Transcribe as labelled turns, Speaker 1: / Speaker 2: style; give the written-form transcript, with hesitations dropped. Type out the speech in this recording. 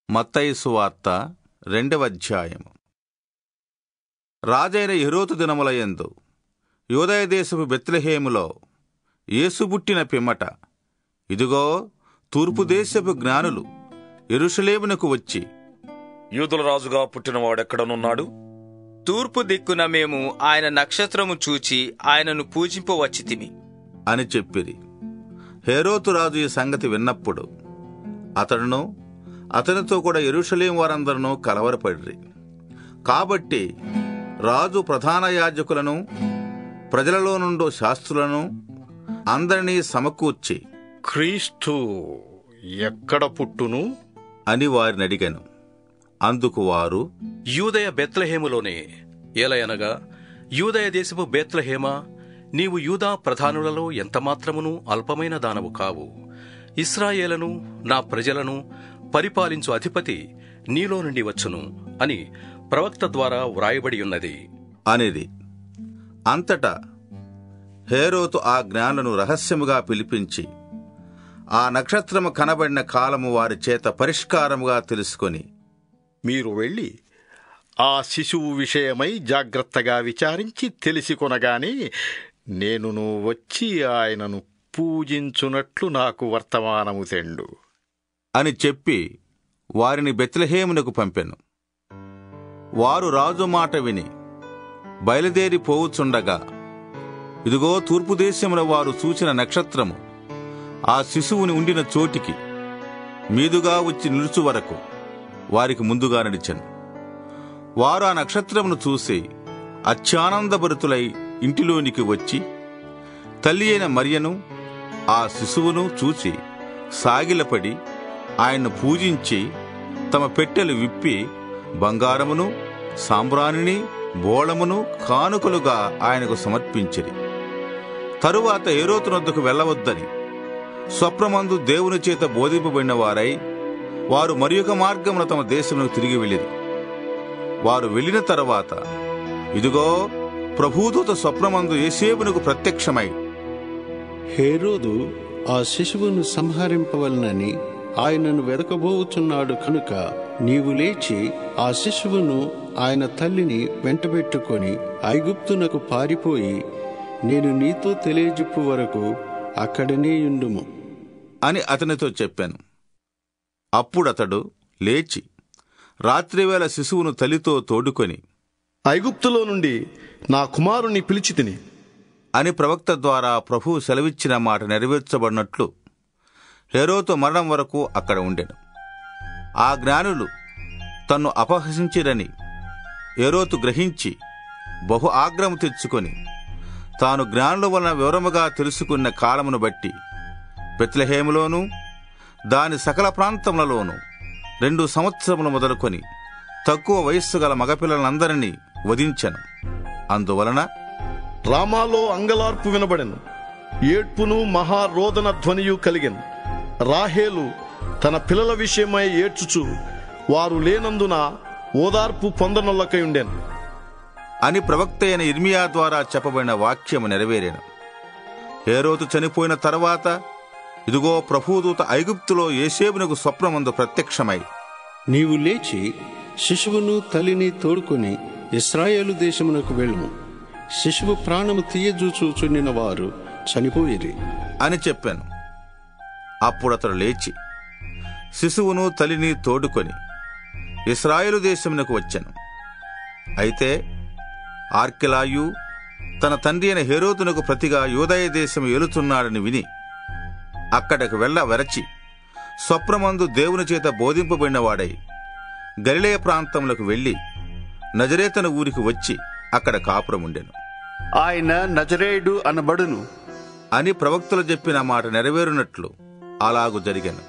Speaker 1: మత్తయి సువార్త 2వ అధ్యాయము. రాజైన హెరోదు దినములయందు యూదయ దేశపు బెత్లెహేములో యేసు పుట్టిన పిమ్మట, ఇదిగో తూర్పు దేశపు జ్ఞానులు యెరూషలేమునకు వచ్చి,
Speaker 2: యూదుల రాజుగా పుట్టినవాడెక్కడనున్నాడు?
Speaker 3: తూర్పు దిక్కున మేము ఆయన నక్షత్రము చూచి ఆయనను పూజింపవచ్చితిమి
Speaker 1: అని చెప్పిరి. హేరోదు రాజు ఈ సంగతి విన్నప్పుడు అతడును అతనితో కూడా యెరూషలేము వారందరూ కలవరపడిరి. కాబట్టి రాజు ప్రధాన యాజకులను, ప్రజలలో నుండి శాస్త్రులను అందరినీ సమకూర్చి,
Speaker 4: క్రీస్తు ఎక్కడ పుట్టును
Speaker 1: అని వారిని అడిగాను. అందుకు వారు,
Speaker 5: యూదయ బెత్లెహేములోనే. ఏలయనగా, యూదయ దేశపు బెత్లెహేమా, నీవు యూదా ప్రధానులలో ఎంతమాత్రమును అల్పమైన దానవు కావు. ఇశ్రాయేలును, నా ప్రజలను పరిపాలించు అధిపతి నీలో నుండి వచ్చును అని ప్రవక్త ద్వారా వ్రాయబడి ఉన్నది
Speaker 1: అనిది. అంతటా హేరోదు ఆ జ్ఞానులను రహస్యముగా పిలిపించి ఆ నక్షత్రము కనబడిన కాలము వారి చేత పరిష్కారముగా తెలుసుకొని,
Speaker 4: మీరు వెళ్ళి ఆ శిశువు విషయమై జాగ్రత్తగా విచారించి తెలిసికొనగానే నేనును వచ్చి ఆయనను పూజించునట్లు నాకు వర్తమానము తెండు
Speaker 1: అని చెప్పి వారిని బెత్లెహేమునకు పంపెను. వారు రాజు మాట విని బయలుదేరి పోవుచుండగా, ఇదిగో తూర్పు దేశముల వారు చూచిన నక్షత్రము ఆ శిశువుని ఉండిన చోటికి మీదుగా వచ్చి నిలుచు వరకు వారికి ముందుగా నడిచెను. వారు ఆ నక్షత్రమును చూసి అత్యానందభరితులై ఇంటిలోనికి వచ్చి తల్లి అయిన మరియను ఆ శిశువును చూచి సాగిలపడి ఆయన్ను పూజించి తమ పెట్టెలు విప్పి బంగారమును, సాంబ్రాణిని, బోళమును కానుకలుగా ఆయనకు సమర్పించిరి. తరువాత హేరోదు నొద్దకు వెళ్ళవద్దని స్వప్నమందు దేవుని చేత బోధింపబడిన వారై వారు మరియొక మార్గమున తమ దేశమునకు తిరిగి వెళ్ళిరి. వారు వెళ్ళిన తరువాత, ఇదిగో ప్రభుదూత స్వప్నమందు యోసేపునకు ప్రత్యక్షమై,
Speaker 6: హేరోదు ఆ శిశువును సంహరింపవలనని ఆయనను వెదకబోచున్నాడు కనుక నీవు లేచి ఆ శిశువును ఆయన తల్లిని వెంటబెట్టుకొని ఐగుప్తునకు పారిపోయి నేను నీతో తెలియజెప్పు వరకు అక్కడనే యుండుము
Speaker 1: అని అతనితో చెప్పాను. అప్పుడతడు లేచి రాత్రివేళ శిశువును తల్లితో తోడుకొని,
Speaker 4: ఐగుప్తులో నుండి నా కుమారుని పిలిచి తిని
Speaker 1: అని ప్రవక్త ద్వారా ప్రభువు సెలవిచ్చిన మాట నెరవేర్చబడినట్లు హేరోదు మరణం వరకు అక్కడ ఉండెను. ఆ జ్ఞానులు తన్ను అపహసించిరని హేరోదు గ్రహించి బహు ఆగ్రహం తెచ్చుకొని తాను జ్ఞానుల వలన వివరముగా తెలుసుకున్న కాలమును బట్టి బెత్లెహేములోను దాని సకల ప్రాంతములలోనూ 2 సంవత్సరములు మొదలుకొని తక్కువ వయస్సు గల మగపిల్లలందరినీ వధించెను. అందువలన
Speaker 4: రామాలో అంగలార్పు వినబడెను, ఏడ్పును మహారోదన ధ్వనియు కలిగెను. రాహేలు తన పిల్లల విషయమై ఏడ్చుచు వారు లేనందున ఓదార్పు పొందనొల్లకై ఉండెను
Speaker 1: అని ప్రవక్త అయిన ఇర్మియా ద్వారా చెప్పబడిన వాక్యము నెరవేరెను. హేరోదు చనిపోయిన తరువాత, ఇదిగో ప్రభుదూత ఐగుప్తులో యోసేపునకు స్వప్నమందు ప్రత్యక్షమై,
Speaker 6: నీవు లేచి శిశువును తల్లిని తోడుకొని ఇశ్రాయేలు దేశమునకు వెళ్ళుము. శిశువు ప్రాణము తీయజూచుచుండిన వారు చనిపోయిరి
Speaker 1: అని చెప్పాను. అప్పుడతడు లేచి శిశువును తల్లిని తోడుకొని ఇశ్రాయేలు దేశమునకు వచ్చాను. అయితే ఆర్కెలాయు తన తండ్రి అయిన హేరోదునకు ప్రతిగా యూదయ దేశం ఏలుతున్నాడని విని అక్కడికి వెరచి స్వప్నమందు దేవుని చేత బోధింపబడిన వాడై గలిలయ ప్రాంతములకు వెళ్లి నజరేతను ఊరికి వచ్చి అక్కడ కాపురం ఉండెను.
Speaker 7: ఆయన నజరేయుడు అనబడును
Speaker 1: అని ప్రవక్తలు చెప్పిన మాట నెరవేరునట్లు అలాగు జరిగెను.